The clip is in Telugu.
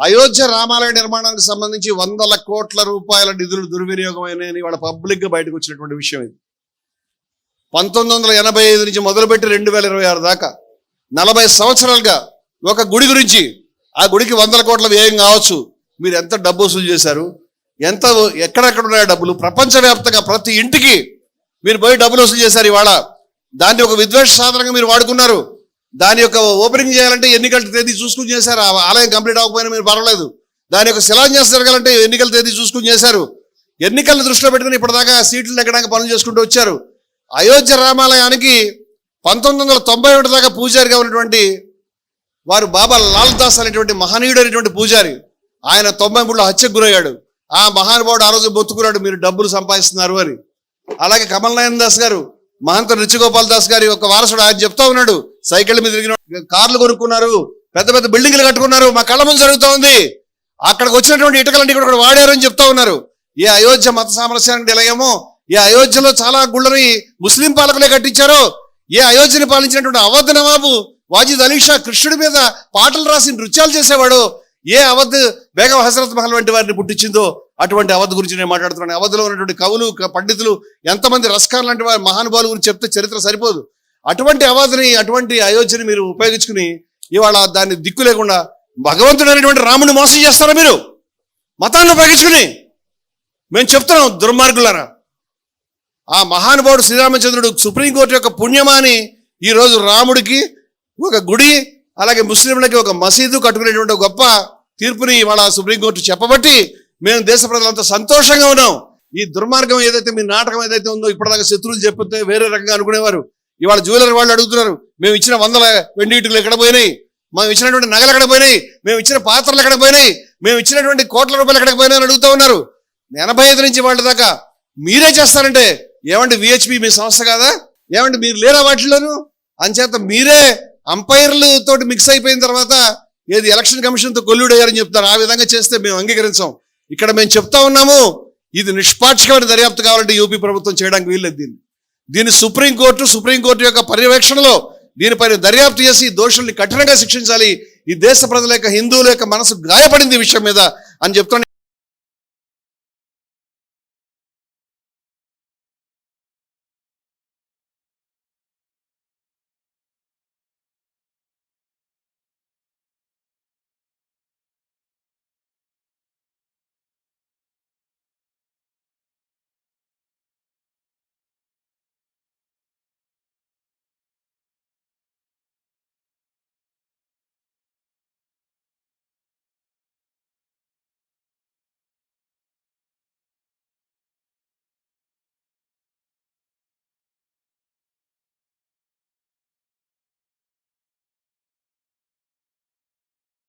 అయోధ్య రామాలయ నిర్మాణానికి సంబంధించి 100 కోట్ల రూపాయల నిధులు దుర్వినియోగమైనని వాళ్ళ పబ్లిక్గా బయటకు వచ్చినటువంటి విషయం ఇది. 1985 నుంచి మొదలుపెట్టి 2026 దాకా 40 సంవత్సరాలుగా ఒక గుడి గురించి, ఆ గుడికి 100 కోట్ల వ్యయం కావచ్చు, మీరు ఎంత డబ్బు వసూలు చేశారు, ఎక్కడెక్కడ ఉన్నాయో డబ్బులు, ప్రపంచవ్యాప్తంగా ప్రతి ఇంటికి మీరు పోయి డబ్బులు వసూలు చేశారు. ఇవాళ దాన్ని ఒక విద్వేష సాధనంగా మీరు వాడుకున్నారు. దాని యొక్క ఓపెనింగ్ చేయాలంటే ఎన్నికల తేదీ చూసుకుని చేశారు. ఆ ఆలయం కంప్లీట్ అవ్వకపోయినా మీరు పర్వాలేదు. దాని యొక్క శిలాన్యాసం జరగాలంటే ఎన్నికల తేదీ చూసుకుని చేశారు. ఎన్నికలను దృష్టిలో పెట్టుకుని ఇప్పటిదాకా సీట్లు ఎక్కడానికి పనులు చేసుకుంటూ వచ్చారు. అయోధ్య రామాలయానికి 1991 దాకా పూజారిగా ఉన్నటువంటి వారు బాబా లాల్ దాస్ అనేటువంటి మహనీయుడు అనేటువంటి పూజారి, ఆయన 93లో హత్యకు గురయ్యాడు. ఆ మహానుభావుడు ఆ రోజు బొత్తుకున్నాడు, మీరు డబ్బులు సంపాదిస్తున్నారు అని. అలాగే కమల్ నయన్ దాస్ గారు, మహంత రుచిగోపాల్ దాస్ గారి ఒక వారసుడు, ఆయన చెప్తా ఉన్నాడు, సైకిళ్ళ మీద తిరిగిన కార్లు కొనుక్కున్నారు, పెద్ద పెద్ద బిల్డింగ్లు కట్టుకున్నారు, మా కళ్ళ ముందు జరుగుతూ ఉంది, అక్కడికి వచ్చినటువంటి ఇటుకలన్నీ కూడా వాడారు అని చెప్తా ఉన్నారు. ఈ అయోధ్య మత సామరస్యానికి నిలయమో, ఈ అయోధ్యలో చాలా గుళ్ళని ముస్లిం పాలకులే కట్టించారో, ఏ అయోధ్యని పాలించినటువంటి అవధ్ నవాబు వాజిద్ అలీ షా కృష్ణుడి మీద పాటలు రాసి నృత్యాలు చేసేవాడు, ఏ అవధ్ బేగం హజరత్ మహల్ వంటి వారిని పుట్టించిందో అటువంటి అవధ్ గురించి నేను మాట్లాడుతున్నాను. అవధ్లో ఉన్నటువంటి కవులు, పండితులు, ఎంతమంది రస్కార్ లాంటి వారి మహానుభావుల గురించి చెప్తే చరిత్ర సరిపోదు. అటువంటి అవధ్ని, అటువంటి అయోధ్యని మీరు ఉపయోగించుకుని ఇవాళ దాన్ని దిక్కు లేకుండా భగవంతుడు అనేటువంటి రాముని మోసం చేస్తారా మీరు? మతాన్ని ఉపయోగించుకుని మేము చెప్తున్నాం, దుర్మార్గులారా. ఆ మహానుభావుడు శ్రీరామచంద్రుడు సుప్రీంకోర్టు యొక్క పుణ్యమాని ఈరోజు రాముడికి ఒక గుడి, అలాగే ముస్లింలకి ఒక మసీదు కట్టుకునేటువంటి గొప్ప తీర్పుని ఇవాళ సుప్రీంకోర్టు చెప్పబట్టి మేము దేశ ప్రజలంతా సంతోషంగా ఉన్నాం. ఈ దుర్మార్గం ఏదైతే, మీ నాటకం ఏదైతే ఉందో, ఇప్పటిదాకా శత్రువులు చెప్తే వేరే రకంగా అనుకునేవారు. ఇవాళ జ్యువెలరీ వాళ్ళు అడుగుతున్నారు, మేము ఇచ్చిన 100 వెండి ఇటుకలు ఎక్కడ పోయినాయి, మేము ఇచ్చినటువంటి నగలు ఎక్కడ పోయినాయి, మేము ఇచ్చిన పాత్రలు ఎక్కడ పోయినాయి, మేము ఇచ్చినటువంటి కోట్ల రూపాయలు ఎక్కడికి పోయినాయి అని అడుగుతూ ఉన్నారు. 85 నుంచి వాళ్ళ దాకా మీరే చేస్తారంటే ఏమంటే విహెచ్పి మీ సంస్థ కాదా? ఏమంటే మీరు లేరా వాటిల్లోనూ? అంచేత మీరే అంపైర్లు తోటి మిక్స్ అయిపోయిన తర్వాత ఏది ఎలక్షన్ కమిషన్తో కొల్లుడయ్యారని చెప్తారు. ఆ విధంగా చేస్తే మేము అంగీకరించాం. ఇక్కడ మేము చెప్తా ఉన్నాము, ఇది నిష్పాక్షికమైన దర్యాప్తు కావాలంటే యూపీ ప్రభుత్వం చేయడానికి వీల్లేదు. దీన్ని సుప్రీంకోర్టు యొక్క పర్యవేక్షణలో దీనిపైన దర్యాప్తు చేసి దోషుల్ని కఠినంగా శిక్షించాలి. ఈ దేశ ప్రజల యొక్క, హిందువుల యొక్క మనసు గాయపడింది ఈ విషయం మీద అని చెప్తాను.